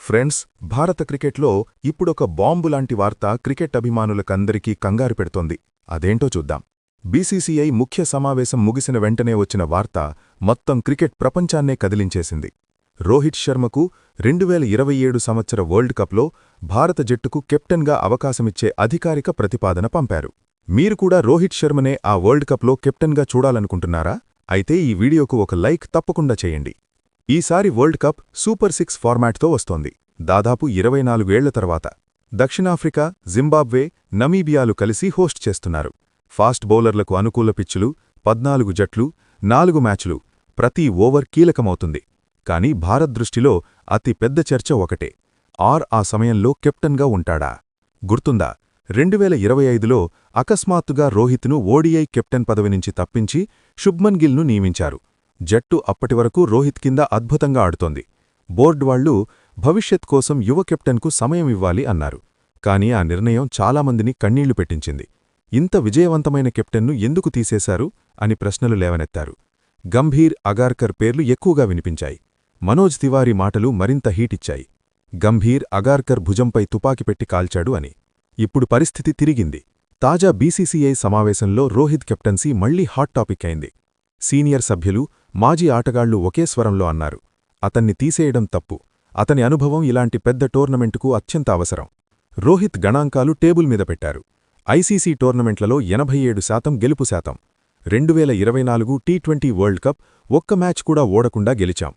Friends, భారత క్రికెట్లో ఇప్పుడొక బాంబులాంటి వార్త క్రికెట్ అభిమానులకందరికీ కంగారు పెడుతోంది. అదేంటో చూద్దాం. బీసీసీఐ ముఖ్య సమావేశం ముగిసిన వెంటనే వచ్చిన వార్త మొత్తం క్రికెట్ ప్రపంచాన్నే కదిలించేసింది. రోహిత్ శర్మకు 2027 సంవత్సర వరల్డ్ కప్లో భారత జట్టుకు కెప్టెన్గా అవకాశమిచ్చే అధికారిక ప్రతిపాదన పంపారు. మీరు కూడా రోహిత్ శర్మనే ఆ వరల్డ్ కప్లో కెప్టెన్గా చూడాలనుకుంటున్నారా? అయితే ఈ వీడియోకు ఒక లైక్ తప్పకుండా చేయండి. ఈసారి వరల్డ్ కప్ సూపర్ 6 ఫార్మాట్తో వస్తోంది. దాదాపు 24 ఏళ్ల తర్వాత దక్షిణాఫ్రికా, జింబాబ్వే, నమీబియాలు కలిసి హోస్ట్ చేస్తున్నారు. ఫాస్ట్ బౌలర్లకు అనుకూల పిచ్చులు, 14 జట్లు, 4 మ్యాచ్లు, ప్రతి ఓవర్ కీలకమవుతుంది. కానీ భారత్ దృష్టిలో అతి పెద్ద చర్చ ఒకటే: ఆ సమయంలో కెప్టెన్గా ఉంటాడా? గుర్తుందా, 2025లో అకస్మాత్తుగా రోహిత్ను ఓడిఐ కెప్టెన్ పదవి నుంచి తప్పించి శుభ్మన్ గిల్ను నియమించారు. జట్టు అప్పటివరకు రోహిత్ కింద అద్భుతంగా ఆడుతోంది. బోర్డు వాళ్లు భవిష్యత్ కోసం యువ కెప్టెన్కు సమయం ఇవ్వాలి అన్నారు. కానీ ఆ నిర్ణయం చాలామందిని కన్నీళ్లు పెట్టించింది. ఇంత విజయవంతమైన కెప్టెన్ను ఎందుకు తీసేశారు అని ప్రశ్నలు లేవనెత్తారు. గంభీర్, అగార్కర్ పేర్లు ఎక్కువగా వినిపించాయి. మనోజ్ తివారీ మాటలు మరింత హీటిచ్చాయి. గంభీర్, అగార్కర్ భుజంపై తుపాకి పెట్టి కాల్చాడు అని. ఇప్పుడు పరిస్థితి తిరిగింది. తాజా బీసీసీఐ సమావేశంలో రోహిత్ కెప్టెన్సీ మళ్లీ హాట్ టాపిక్ అయింది. సీనియర్ సభ్యులు, మాజీ ఆటగాళ్లు ఒకే స్వరంలో అన్నారు: అతన్ని తీసేయడం తప్పు. అతని అనుభవం ఇలాంటి పెద్ద టోర్నమెంటుకు అత్యంత అవసరం. రోహిత్ గణాంకాలు టేబుల్ మీద పెట్టారు. ఐసీసీ టోర్నమెంట్లలో 87% గెలుపు శాతం. 2024 టీ20 వరల్డ్ కప్ ఒక్క మ్యాచ్ కూడా ఓడకుండా గెలిచాం.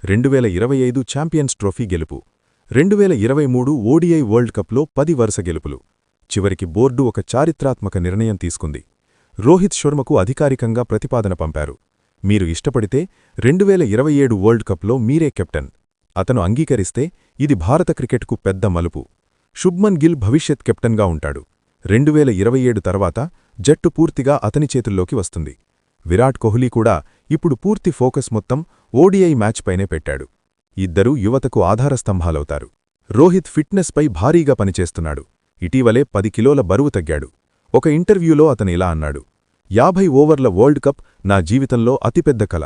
2025 ఛాంపియన్స్ ట్రోఫీ గెలుపు. 2023 ఓడిఐ వరల్డ్ కప్లో 10 వరుస గెలుపులు. చివరికి బోర్డు ఒక చారిత్రాత్మక నిర్ణయం తీసుకుంది. రోహిత్ శర్మకు అధికారికంగా ప్రతిపాదన పంపారు. మీరు ఇష్టపడితే 2027 వరల్డ్ కప్లో మీరే కెప్టెన్. అతను అంగీకరిస్తే ఇది భారత క్రికెట్కు పెద్ద మలుపు. శుభ్మన్ గిల్ భవిష్యత్ కెప్టెన్గా ఉంటాడు. 2027 తర్వాత జట్టు పూర్తిగా అతని చేతుల్లోకి వస్తుంది. విరాట్ కోహ్లీ కూడా ఇప్పుడు పూర్తి ఫోకస్ మొత్తం ఓడిఐ మ్యాచ్ పైనే పెట్టాడు. ఇద్దరూ యువతకు ఆధారస్తంభాలవుతారు. రోహిత్ ఫిట్నెస్పై భారీగా పనిచేస్తున్నాడు. ఇటీవలే 10 కిలోల బరువు తగ్గాడు. ఒక ఇంటర్వ్యూలో అతను ఇలా అన్నాడు: 50 ఓవర్ల వరల్డ్ కప్ నా జీవితంలో అతిపెద్ద కల.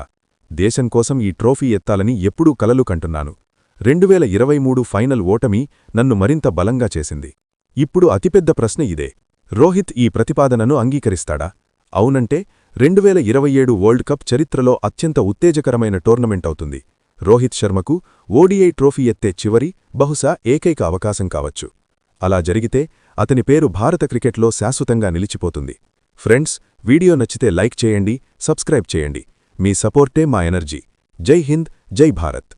దేశం కోసం ఈ ట్రోఫీ ఎత్తాలని ఎప్పుడూ కలలు కంటున్నాను. 2023 ఫైనల్ ఓటమి నన్ను మరింత బలంగా చేసింది. ఇప్పుడు అతిపెద్ద ప్రశ్న ఇదే: రోహిత్ ఈ ప్రతిపాదనను అంగీకరిస్తాడా? అవునంటే 2027 వరల్డ్ కప్ చరిత్రలో అత్యంత ఉత్తేజకరమైన టోర్నమెంట్ అవుతుంది. రోహిత్ శర్మకు ఓడిఐ ట్రోఫీ ఎత్తే చివరి, బహుశా ఏకైక అవకాశం కావచ్చు. అలా జరిగితే అతని పేరు భారత క్రికెట్లో శాశ్వతంగా నిలిచిపోతుంది. ఫ్రెండ్స్, వీడియో నచ్చితే లైక్ చేయండి, సబ్స్క్రైబ్ చేయండి. మీ సపోర్టే మా ఎనర్జీ. జై హింద్, జై భారత్.